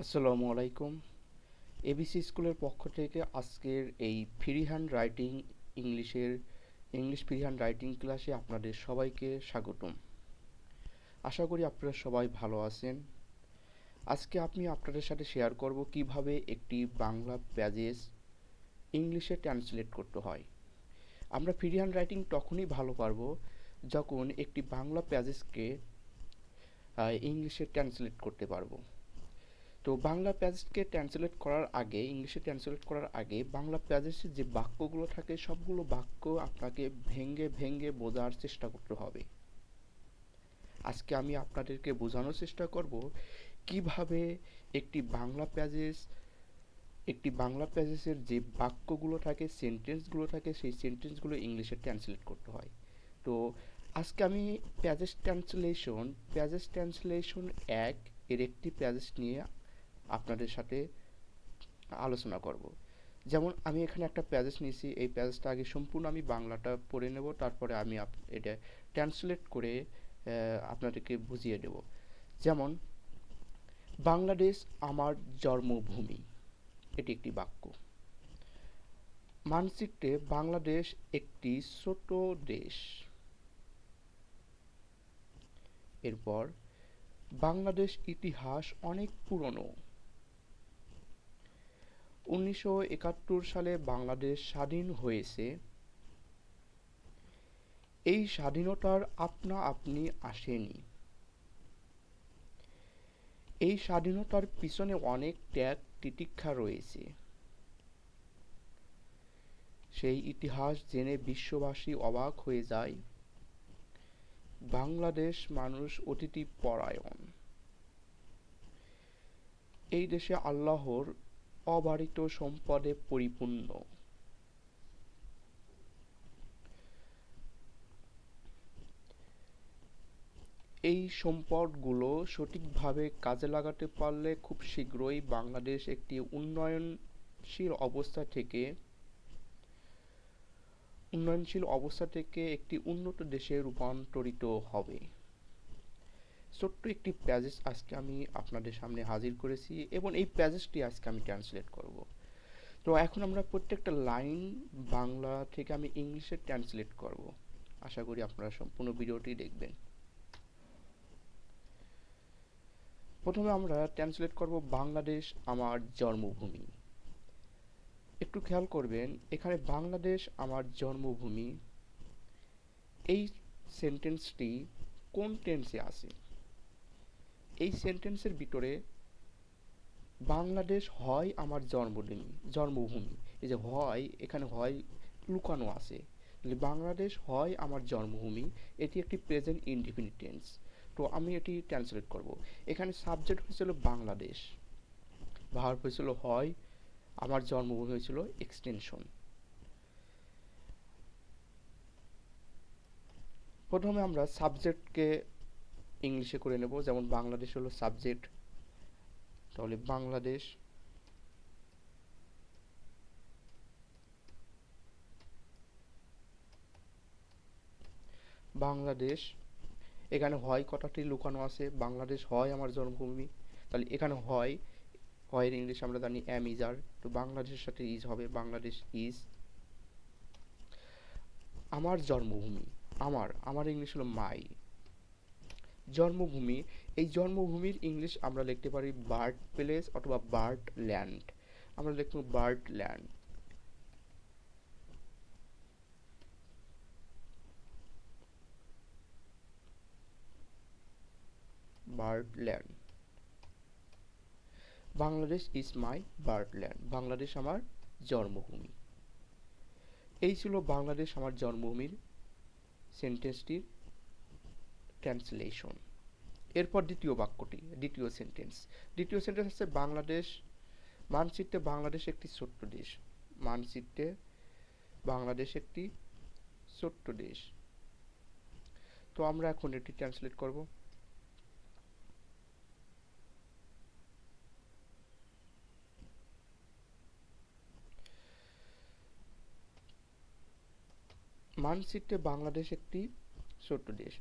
আসসালামু আলাইকুম। এবিসি স্কুলের পক্ষ থেকে আজকের এই free hand writing English free hand writing ক্লাসে আপনাদের সবাইকে স্বাগতম। আশা করি আপনারা সবাই ভালো আছেন। আজকে আমি আপনাদের সাথে শেয়ার করব কিভাবে একটি বাংলা প্যাজেজ ইংলিশে ট্রান্সলেট করতে হয়। আমরা ফ্রি হ্যান্ড রাইটিং তখনই ভালো পারবো যখন একটি বাংলা প্যাজেজকে ইংলিশে ট্রান্সলেট করতে পারবো। তো বাংলা প্যাজেজকে ট্রান্সলেট করার আগে ইংলিশে ট্রান্সলেট করার আগে বাংলা প্যাজেজে যে বাক্যগুলো থাকে সবগুলো বাক্য আপনাকে ভেঙে ভেঙে বোঝার চেষ্টা করতে হবে। আজকে আমি আপনাদেরকে বোঝানোর চেষ্টা করব কিভাবে একটি বাংলা প্যাজেজের যে বাক্যগুলো থাকে সেন্টেন্সগুলো থাকে সেই সেন্টেন্সগুলো ইংলিশে ট্রান্সলেট করতে হয়। তো আজকে আমি প্যাজেজ ট্রান্সলেশন এক এর একটি প্যাজেজ নিয়ে আপনাদের সাথে আলোচনা করব। যেমন আমি এখানে একটা প্যাজেজ নিয়েছি, এই প্যাজেজটা আগে সম্পূর্ণ আমি বাংলাটা পড়ে নেব, তারপরে আমি এটা ট্রান্সলেট করে আপনাদেরকে বুঝিয়ে দেব। যেমন, বাংলাদেশ আমার জন্মভূমি, এটি একটি বাক্য। মানচিত্রে বাংলাদেশ একটি ছোট দেশ। এরপর, বাংলাদেশ ইতিহাস অনেক পুরনো। 1971 সালে বাংলাদেশ স্বাধীন হয়েছে। এই স্বাধীনতার আপনা আপনি আসেনি। এই স্বাধীনতার পিছনে অনেক ত্যাগ তিতিক্ষা রয়েছে। সেই ইতিহাস জেনে বিশ্ববাসী অবাক হয়ে যায়। বাংলাদেশ মানুষ অতিথি পরায়ণ। এই দেশে আল্লাহর অবারিত সম্পদে পরিপূর্ণ। এই সম্পদগুলো সঠিকভাবে কাজে লাগাতে পারলে খুব শীঘ্রই বাংলাদেশ একটি উন্নয়নশীল অবস্থা থেকে একটি উন্নত দেশে রূপান্তরিত হবে। ছোট্ট একটি প্যাজেজ আজকে আমি আপনাদের সামনে হাজির করেছি এবং এই প্যাজেজটি আজকে আমি ট্রান্সলেট করব। তো এখন আমরা প্রত্যেকটা লাইন বাংলা থেকে আমি ইংলিশে ট্রান্সলেট করব। আশা করি আপনারা সম্পূর্ণ ভিডিওটি দেখবেন। প্রথমে আমরা ট্রান্সলেট করব বাংলাদেশ আমার জন্মভূমি। একটু খেয়াল করবেন, এখানে বাংলাদেশ আমার জন্মভূমি এই সেন্টেন্সটি কোন টেন্সে আছে? এই সেন্টেন্সের ভিতরে বাংলাদেশ হয় আমার জন্মভূমি, এই যে হয়, এখানে হয় লুকানো আছে। তাহলে বাংলাদেশ হয় আমার জন্মভূমি, এটি একটি প্রেজেন্ট ইনডিফিনিট টেন্স। তো আমি এটি ট্রান্সলেট করব। এখানে সাবজেক্ট হয়েছিল বাংলাদেশ, ভার্ব হয়েছিল হয়, আমার জন্মভূমি হয়েছিল এক্সটেনশন। প্রথমে আমরা সাবজেক্টকে ইংলিশে করে নেব, যেমন বাংলাদেশ হলো সাবজেক্ট, তাহলে বাংলাদেশ বাংলাদেশ এখানে হয় কথাটি লুকানো আছে, বাংলাদেশ হয় আমার জন্মভূমি, তাহলে এখানে হয়, হয়ের ইংলিশ আমরা জানি এম ইজ আর, তো বাংলাদেশের সাথে ইজ হবে, বাংলাদেশ ইজ আমার জন্মভূমি। আমার ইংলিশ হলো মাই। জন্মভূমি, এই জন্মভূমির ইংলিশ আমরা লিখতে পারি বার্থ প্লেস অথবা বার্থ ল্যান্ড। আমরা লিখব birth land. Birth land, Bangladesh is my birth land, Bangladesh আমার জন্মভূমি। এই ছিল বাংলাদেশ আমার জন্মভূমির সেন্টেন্সটির ট্রান্সলেশন। এরপর দ্বিতীয় সেন্টেন্স হচ্ছে বাংলাদেশ, মানচিত্রে বাংলাদেশ একটি ছোট্ট দেশ। মানচিত্রে বাংলাদেশ একটি ছোট্ট দেশ। তো আমরা এখন এটি ট্রান্সলেট করব। মানচিত্রে বাংলাদেশ একটি ছোট্ট দেশ,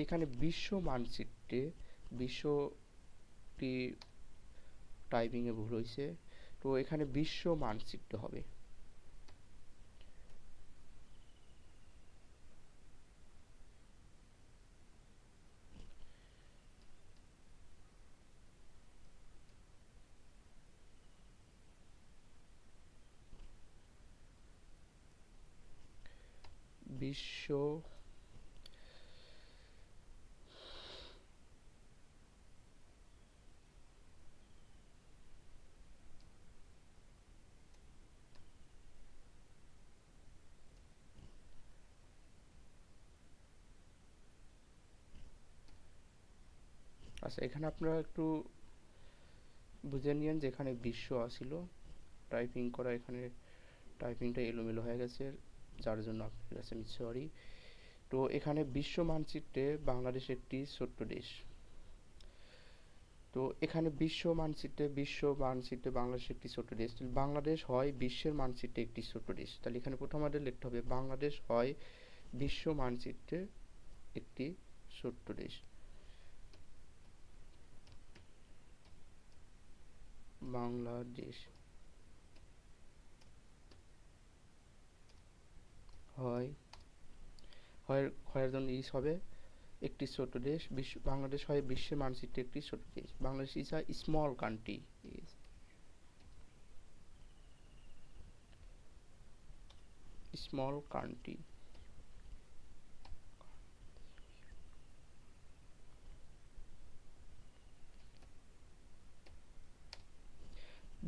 এখানে বিশ্বটি টাইপিংয়ে ভুল হয়েছে। তো এখানে বিশ্ব মানচিত্র হবে। বিশ্ব আচ্ছা, এখানে আপনারা একটু বুঝে নিয়েন যে এখানে বিশ্ব আসিল, টাইপিং করা এখানে টাইপিংটা এলোমেলো হয়ে গেছে, যার জন্য আপনার কাছে আমি সরি। তো এখানে বিশ্ব মানচিত্রে বাংলাদেশ একটি ছোট্ট দেশ। তো এখানে বিশ্ব মানচিত্রে বাংলাদেশ একটি ছোট্ট দেশ। বাংলাদেশ হয় বিশ্বের মানচিত্রে একটি ছোট্ট দেশ। তাহলে এখানে প্রথম আমাদের লিখতে হবে বাংলাদেশ হয় বিশ্ব মানচিত্রে একটি ছোট্ট দেশ। বাংলাদেশ হয় হয়ের জন্য ইস হবে একটি ছোট দেশ। বাংলাদেশ হয় বিশ্বের মানচিত্রে একটি ছোট দেশ। Bangladesh is a small country. Small country.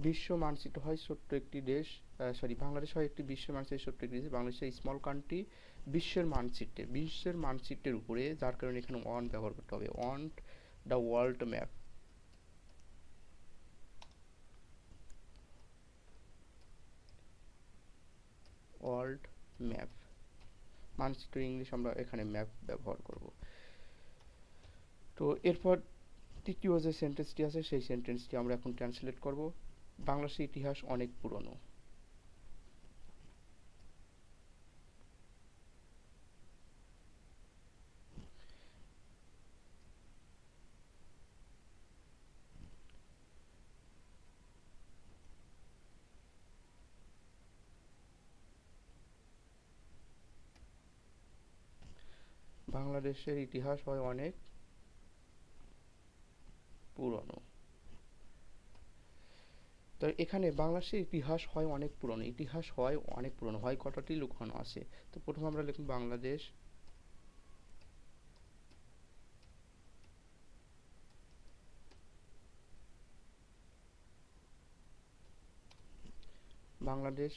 বিশ্ব মানচিত্র হয় ছোট্ট একটি দেশ, বাংলাদেশ হয় একটি বিশ্ব মানচিত্রের ছোট্ট একটি দেশ। বাংলাদেশের স্মল কান্ট্রি বিশ্বের মানচিত্রের উপরে, যার কারণে এখানে অন ব্যবহার করতে হবে। On the world map. World map মানচিত্র ইংলিশ আমরা এখানে ম্যাপ ব্যবহার করব। তো এরপর তৃতীয় যে সেন্টেন্সটি আছে সেই সেন্টেন্সটি আমরা এখন ট্রান্সলেট করব। বাংলাদেশের ইতিহাস অনেক পুরনো। বাংলাদেশের ইতিহাস হয় অনেক পুরনো। তো এখানে বাংলাদেশের ইতিহাস হয় অনেক পুরনো, ইতিহাস হয় অনেক পুরনো, হয় কতটি লুকানো আছে। তো প্রথমে আমরা লিখব বাংলাদেশ বাংলাদেশ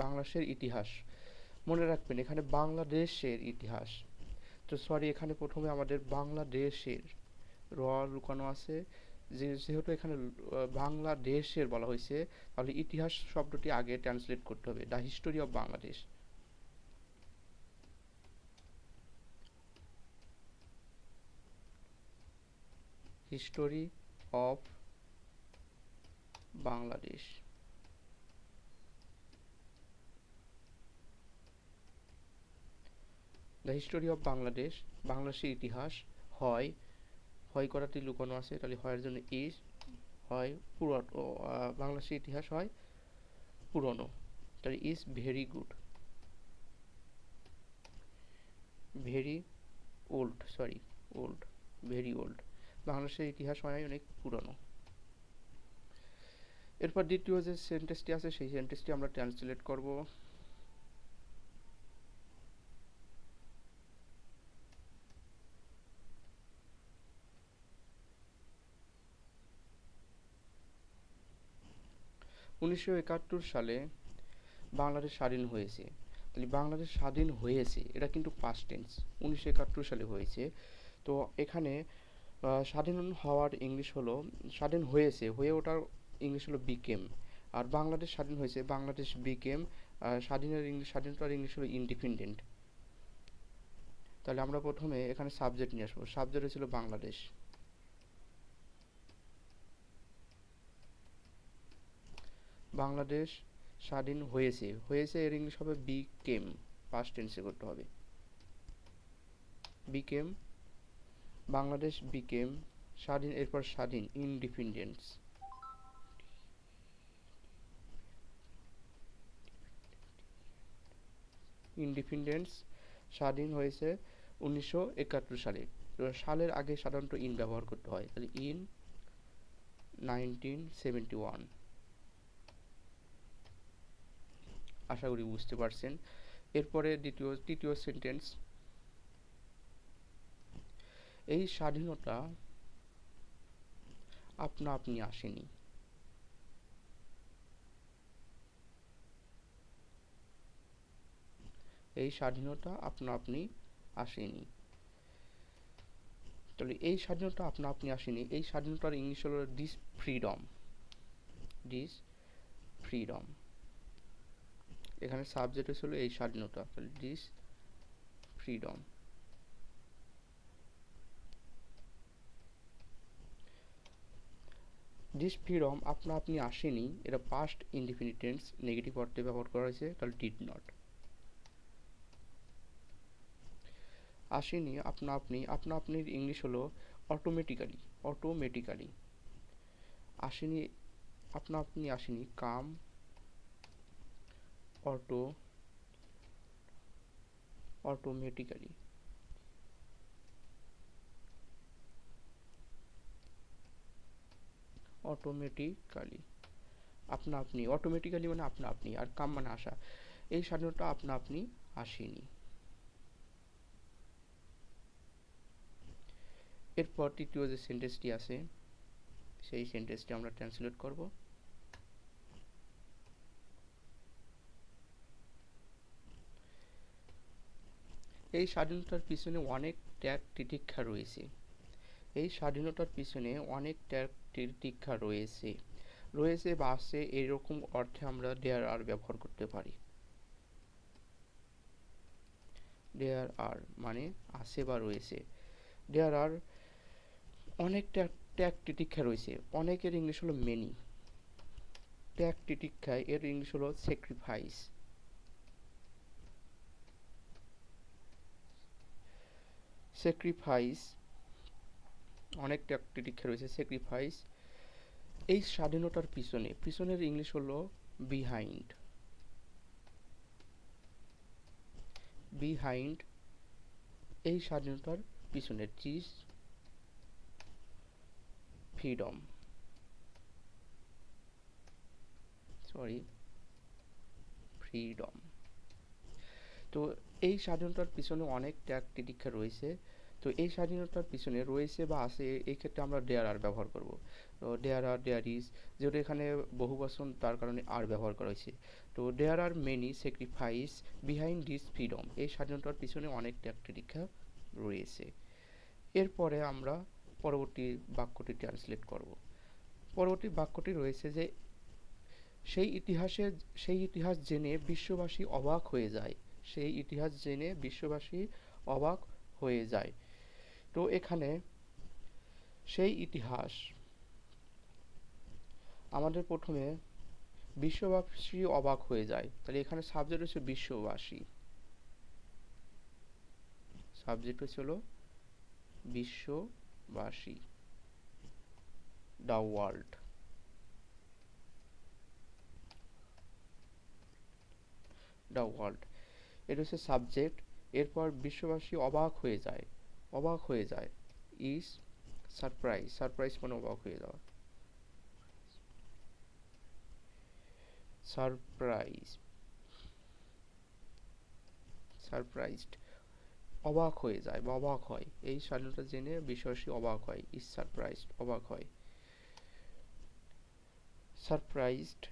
বাংলাদেশের ইতিহাস। মনে রাখবেন এখানে বাংলাদেশের ইতিহাস। তো সরি, এখানে প্রথমে আমাদের বাংলাদেশের লুকানো আছে। যেহেতু এখানে বাংলাদেশের বলা হয়েছে, তাহলে ইতিহাস শব্দটি আগে ট্রান্সলেট করতে হবে, the history of Bangladesh. History of Bangladesh. The history of Bangladesh. বাংলাদেশের ইতিহাস হয় হয় করাটি লুকানো আছে, তাহলে হয়ের জন্য ইজ হয় পুরনো। বাংলাদেশের ইতিহাস হয় পুরনো, তাহলে is very good, very old, sorry old, very old. বাংলাদেশের ইতিহাস হয় অনেক পুরনো। এরপর দ্বিতীয় যে সেন্টেন্সটি আছে সেই সেন্টেন্সটি আমরা ট্রান্সলেট করব। 1971 সালে বাংলাদেশ স্বাধীন হয়েছে। তাহলে বাংলাদেশ স্বাধীন হয়েছে, এটা কিন্তু পাস্ট টেন্স। 1971 সালে হয়েছে। তো এখানে স্বাধীন হওয়ার ইংলিশ হলো, স্বাধীন হয়েছে, হয়ে ওঠার ইংলিশ হলো বিকেম। আর বাংলাদেশ স্বাধীন হয়েছে, বাংলাদেশ বিকেম। স্বাধীনতার ইংলিশ হলো ইন্ডিপেন্ডেন্ট। তাহলে আমরা প্রথমে এখানে সাবজেক্ট নিয়ে আসবো। সাবজেক্ট হয়েছিল বাংলাদেশ। বাংলাদেশ স্বাধীন হয়েছে, হয়েছে এর ইংলিশ হবে বিকেম, পাস্ট টেন্সে করতে হবে। বিকেম, বাংলাদেশ বিকেম স্বাধীন, এরপর স্বাধীন, ইন্ডিপেন্ডেন্স। ইন্ডিপেন্ডেন্স স্বাধীন হয়েছে 1971 সালে। তো সালের আগে সাধারণত ইন ব্যবহার করতে হয়, তাহলে ইন 1971। আশা করি বুঝতে পারছেন। এরপরে তৃতীয় সেন্টেন্স, এই স্বাধীনতা আপনা আপনি আসেনি। এই স্বাধীনতা আপনা আপনি আসেনি। তাহলে এই স্বাধীনতা আপনা আপনি আসেনি, এই স্বাধীনতার ইংলিশ হলো দিস ফ্রিডম। দিস ফ্রিডম, এখানে সাবজেক্ট হলো এই স্বাধীনতা, তাহলে দিস ফ্রিডম। দিস ফ্রিডম আপনা আপনি আসেনি, এটা পাস্ট ইনডিফিনিট টেন্স, নেগেটিভ অর্থে ব্যবহার করা হয়েছে, তাহলে ডিড নট। আসেনি আপনা আপনি, আপনা আপনির ইংলিশ হলো অটোমেটিক্যালি। অটোমেটিক্যালি আসেনি, আপনা আপনি আসেনি, কাম অটোমেটিক্যালি। অটোমেটিক্যালি, আপনা আপনি, অটোমেটিক্যালি মানে আপনা আপনি, আর কাম মানে আসা। এই স্বাধীনতা আপনা আপনি আসেনি। এরপর তৃতীয় যে সেন্টেন্সটি আছে সেই সেন্টেন্সটি আমরা ট্রান্সলেট করব। এই স্বাধীনতার পিছনে অনেক ত্যাগ তিতিক্ষা রয়েছে। এই স্বাধীনতার পিছনে অনেক ত্যাগ তিতিক্ষা রয়েছে। রয়েছে বা আছে এরকম অর্থে আমরা দেয়ার আর ব্যবহার করতে পারি। দেয়ার আর মানে আছে বা রয়েছে। দেয়ার আর অনেক ত্যাগ তিতিক্ষা রয়েছে, অনেকের ইংলিশ হলো মেনি। ত্যাগ তিতিক্ষায় এর ইংলিশ হলো স্যাক্রিফাইস। স্যাক্রিফাইস, অনেক ত্যাগ তিতিক্ষা রয়েছে, স্যাক্রিফাইস। এই স্বাধীনতার পিছনে, পিছনের ইংলিশ হলো বিহাইন্ড। বিহাইন্ড, এই স্বাধীনতার পিছনে দিস ফ্রিডম, ফ্রিডম। তো এই স্বাধীনতার পিছনে অনেক ত্যাগ তিতিক্ষা রয়েছে। তো এই স্বাধীনতার পিছনে রয়েছে বা আছে, এই ক্ষেত্রে আমরা ডেয়ার আর ব্যবহার করব। তো ডেয়ার আর, ডেয়ার ইজ, যেহেতু এখানে বহুবচন তার কারণে আর ব্যবহার করা হয়েছে। তো there are many sacrifice behind this freedom, এই স্বাধীনতার পিছনে অনেক ত্যাগ তিতিক্ষা রয়েছে। এরপরে আমরা পরবর্তী বাক্যটি ট্রান্সলেট করব। পরবর্তী বাক্যটি রয়েছে যে সেই ইতিহাস জেনে বিশ্ববাসী অবাক হয়ে যায়। সেই ইতিহাস জেনে বিশ্ববাসী অবাক হয়ে যায়। তো এখানে সেই ইতিহাস, আমাদের প্রথমে বিশ্ববাসী অবাক হয়ে যায়, তাহলে এখানে সাবজেক্ট হচ্ছে বিশ্ববাসী। সাবজেক্ট হচ্ছিল বিশ্ববাসী, দ্য ওয়ার্ল্ড। দ্য ওয়ার্ল্ড, এটা হচ্ছে সাবজেক্ট। এরপর বিশ্ববাসী অবাক হয়ে যায়, অবাক হয়ে যায় ইজ সারপ্রাইজ। সারপ্রাইজ মানে অবাক হয়ে যাওয়া। সারপ্রাইজ, সারপ্রাইজড, অবাক হয়ে যায় বা অবাক হয়। এই স্বাধীনতা জেনে বিশ্ববাসী অবাক হয়, ইজ সারপ্রাইজড, অবাক হয়। সারপ্রাইজড,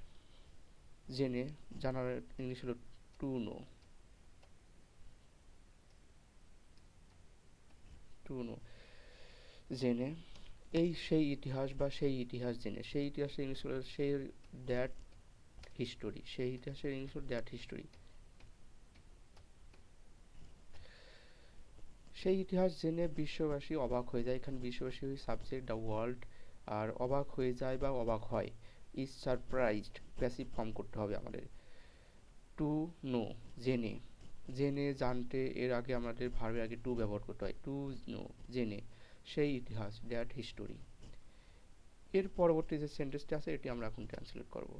জেনে, জানার ইংলিশ হলো টু নো। টু নো, জেনে। এই সেই ইতিহাস বা সেই ইতিহাস জেনে, সেই ইতিহাসের ইংলিশ হলো সেই দ্যাট হিস্টোরি। সেই ইতিহাসের ইংলিশ হলো দ্যাট হিস্টোরি। সেই ইতিহাস জেনে বিশ্ববাসী অবাক হয়ে যায়, এখানে বিশ্ববাসী সাবজেক্ট দ্য ওয়ার্ল্ড, আর অবাক হয়ে যায় বা অবাক হয় ইজ সারপ্রাইজড, প্যাসিভ ফর্ম করতে হবে আমাদের। টু নো, জেনে, জেনে জানতে, এর আগে আমাদের ভার্বের আগে টু ব্যবহার করতে হয়। টু নো, জেনে, সেই ইতিহাস দ্যাট হিস্টোরি। এর পরবর্তী যে সেন্টেন্সটি আছে এটি আমরা এখন ট্রান্সলেট করব।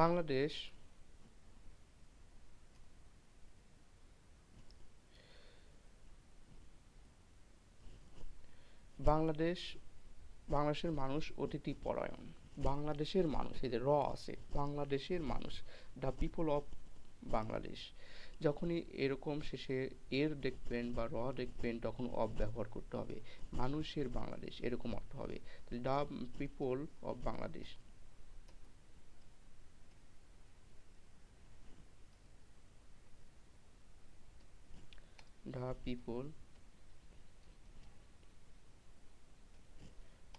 বাংলাদেশ বাংলাদেশ বাংলাদেশের মানুষ অতিথি পরায়ণ। বাংলাদেশের মানুষ, এই যে আছে, বাংলাদেশের মানুষ, দ্য পিপল অফ বাংলাদেশ। যখনই এরকম শেষে এর দেখবেন বা দেখবেন তখন অফ ব্যবহার করতে হবে। মানুষের বাংলাদেশ এরকম অর্থ হবে। The people of Bangladesh.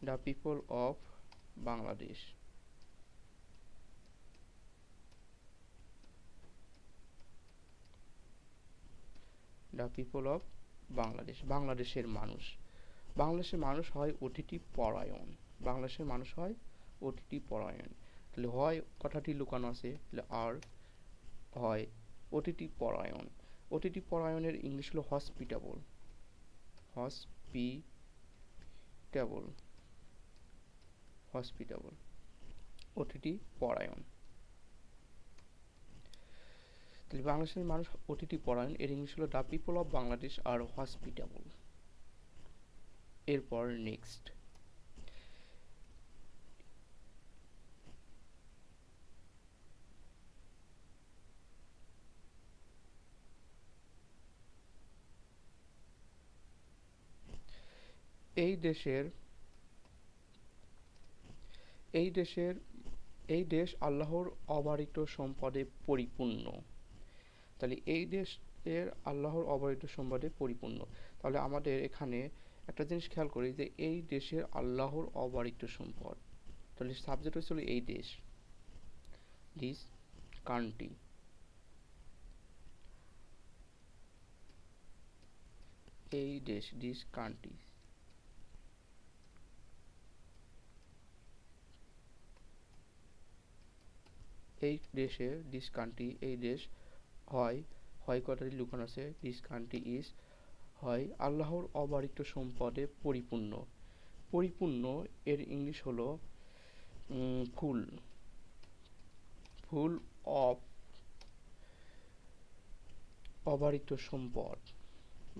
The people of Bangladesh. The people of Bangladesh, বাংলাদেশের মানুষ। বাংলাদেশের মানুষ হয় অতিথি পরায়ণ। বাংলাদেশের মানুষ হয় অতিথি পরায়ণ। তাহলে হয় কথাটি লুকানো আছে, তাহলে আর হয় অতিথি পরায়ণ। অতিথি পরায়ণের ইংলিশ হলো হসপিটেবল। হসপিটেবল হসপিটেবল অতিথি পরায়ণ। তাহলে বাংলাদেশের মানুষ অতিথি পরায়ণ, এর ইংলিশ হলো the people of Bangladesh are hospitable. এরপর নেক্সট, এই দেশ আল্লাহর অবারিত সম্পদে পরিপূর্ণ। তাহলে এই দেশের আল্লাহর অবারিত সম্পদে পরিপূর্ণ। তাহলে আমাদের এখানে একটা জিনিস খেয়াল করি যে এই দেশের আল্লাহর অবারিত সম্পদ, তাহলে সাবজেক্ট হচ্ছিল এই দেশ, দিস কান্ট্রি। এই দেশ, দিস কান্ট্রি। এই দেশে, দিস কান্ট্রি, এই দেশ হয় কথাটি লুকানো আছে, দিস কান্ট্রি ইজ, হয় আল্লাহর অবারিত সম্পদে পরিপূর্ণ। পরিপূর্ণ এর ইংলিশ হলো ফুল অফ। অবারিত সম্পদ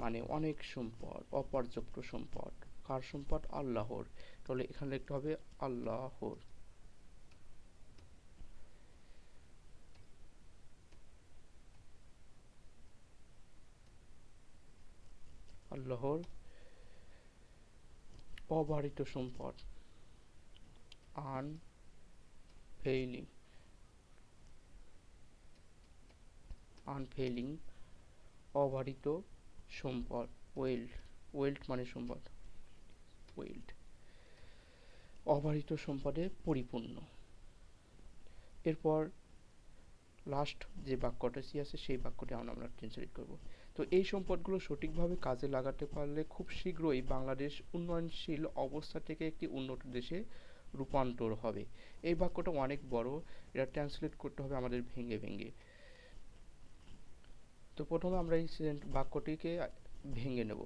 মানে অনেক সম্পদ, অপর্যাপ্ত সম্পদ। কার সম্পদ? আল্লাহর। তাহলে এখানে লিখতে হবে আল্লাহর। আল্লাহর অবারিত সম্পদ, আনফেইলিং অবারিত সম্পদ, ওয়েল্ড মানে সম্পদ, ওয়েল্ড, অবারিত সম্পদে পরিপূর্ণ। এরপর লাস্ট যে বাক্যটা আছে সেই বাক্যটি আমরা ট্রান্সলেট করব। তো এই সম্পদগুলো সঠিকভাবে কাজে লাগাতে পারলে খুব শীঘ্রই বাংলাদেশ উন্নয়নশীল অবস্থা থেকে একটি উন্নত দেশে রূপান্তর হবে। এই বাক্যটা অনেক বড়, এটা ট্রান্সলেট করতে হবে আমাদের ভেঙে ভেঙে। তো প্রথমে আমরা এই বাক্যটিকে ভেঙে নেব।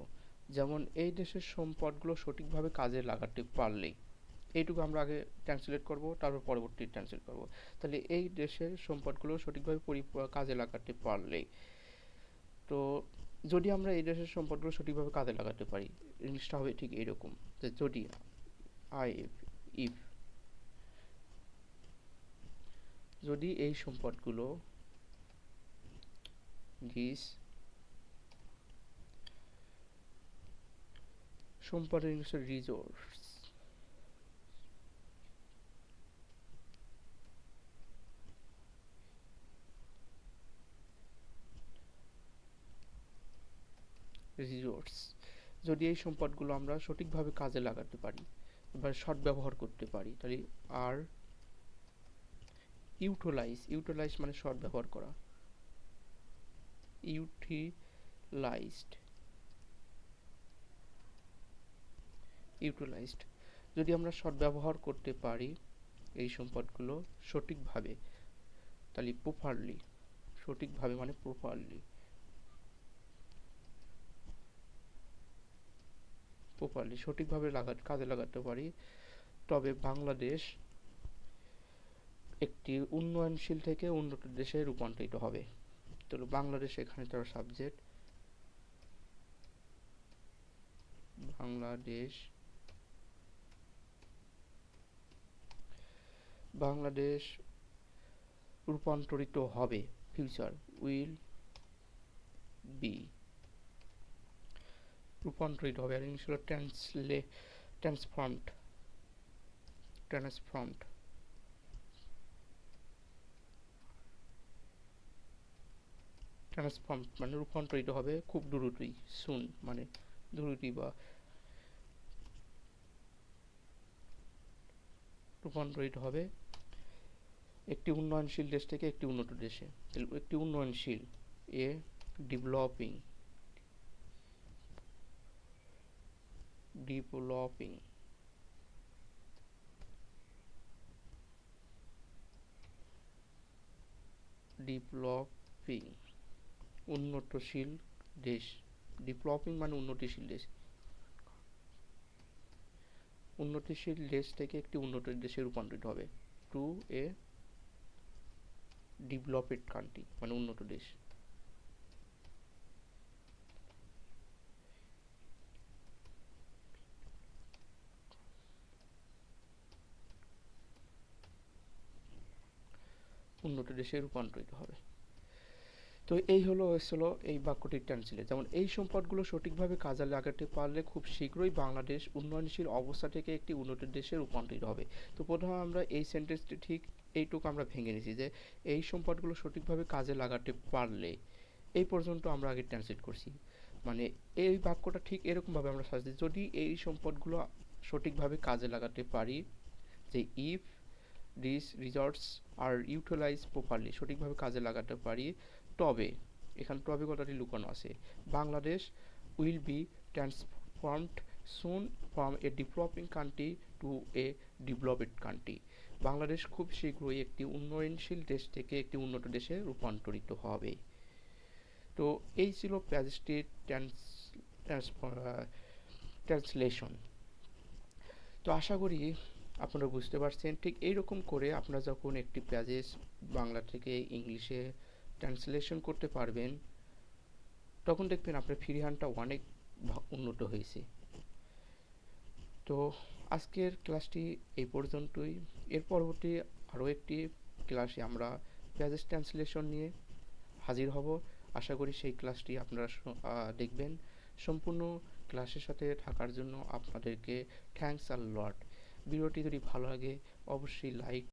যেমন এই দেশের সম্পদগুলো সঠিকভাবে কাজে লাগাতে পারলেই, এইটুকু আমরা আগে ট্রান্সলেট করব, তারপর পরবর্তী ট্রান্সলেট করব। তাহলে এই দেশের সম্পদগুলো সঠিকভাবে কাজে লাগাতে পারলেই, তো যদি আমরা এই দেশের সম্পদগুলো সঠিকভাবে কাজে লাগাতে পারি, জিনিসটা হবে ঠিক এরকম যে যদি ইফ যদি এই সম্পদগুলো, দিস সম্পদের ইংলিশ রিসোর্স, যদি এই সম্পদগুলো আমরা সঠিকভাবে কাজে লাগাতে পারি বা সৎ ব্যবহার করতে পারি, তাহলে আর ইউটিলাইজ মানে সৎ ব্যবহার করা, ইউটিলাইজড যদি আমরা সৎ ব্যবহার করতে পারি এই সম্পদগুলো সঠিকভাবে, তাহলে সঠিকভাবে মানে প্রপারলি সঠিকভাবে কাজে লাগাতে পারি, তবে বাংলাদেশ একটি উন্নয়নশীল থেকে উন্নত দেশে রূপান্তরিত হবে। তো বাংলাদেশ এখানে তার সাবজেক্ট, বাংলাদেশ রূপান্তরিত হবে, ফিউচার উইল বি, রূপান্তরিত হবে। আর ইংলিশ হলো ট্রান্সফর্মড, ট্রান্সফর্মড ট্রান্সফর্মড মানে রূপান্তরিত হবে খুব দ্রুতই, সুন মানে দ্রুতই বা রূপান্তরিত হবে একটি উন্নয়নশীল দেশ থেকে একটি উন্নত দেশে। একটি উন্নয়নশীল, এ ডেভেলপিং, ডেভেলপিং ডেভেলপিং উন্নতশীল দেশ, ডেভেলপিং মানে উন্নতিশীল দেশ, উন্নতিশীল দেশ থেকে একটি উন্নত দেশে রূপান্তরিত হবে, টু এ ডেভেলপড কান্ট্রি মানে উন্নত দেশ। উন্নত দেশে রূপান্তরিত হবে। তো এই হলো এই বাক্যটির ট্রান্সলেট। যেমন এই সম্পদগুলো সঠিকভাবে কাজে লাগাতে পারলে খুব শীঘ্রই বাংলাদেশ উন্নয়নশীল অবস্থা থেকে একটি উন্নত দেশে রূপান্তরিত হবে। তো প্রথমে আমরা এই সেন্টেন্সটি ঠিক এইটুকু আমরা ভেঙে নিছি যে এই সম্পদগুলো সঠিকভাবে কাজে লাগাতে পারলে, এই পর্যন্ত আমরা আগে ট্রান্সলেট করছি। মানে এই বাক্যটা ঠিক এরকমভাবে আমরা সাজাচ্ছি, যদি এই সম্পদগুলো সঠিকভাবে কাজে লাগাতে পারি, যে if this resource are utilize properly, সঠিকভাবে কাজে লাগাতে পারি, তবে এখানে তবে কথাটি লুকানো আছে, Bangladesh will be transformed soon from a developing country to A developed country, Bangladesh খুব শীঘ্রই একটি উন্নয়নশীল দেশ থেকে একটি উন্নত দেশে রূপান্তরিত হবে। তো এই ছিল প্যাজেজটির ট্রান্সলেশন। তো আশা করি আপনারা বুঝতে পারছেন। ঠিক এইরকম করে আপনারা যখন একটি প্যাজেজ বাংলা থেকে ইংলিশে ট্রান্সলেশন করতে পারবেন, তখন দেখবেন আপনার ফ্রি হ্যান্ডটা অনেক উন্নত হয়েছে। তো আজকের ক্লাসটি এই পর্যন্তই। এর পরবর্তী আরও একটি ক্লাসে আমরা প্যাজেজ ট্রান্সলেশন নিয়ে হাজির হব। আশা করি সেই ক্লাসটি আপনারা দেখবেন। সম্পূর্ণ ক্লাসের সাথে থাকার জন্য আপনাদেরকে থ্যাঙ্কস আ লট। ভিডিওটি যদি ভালো লাগে অবশ্যই লাইক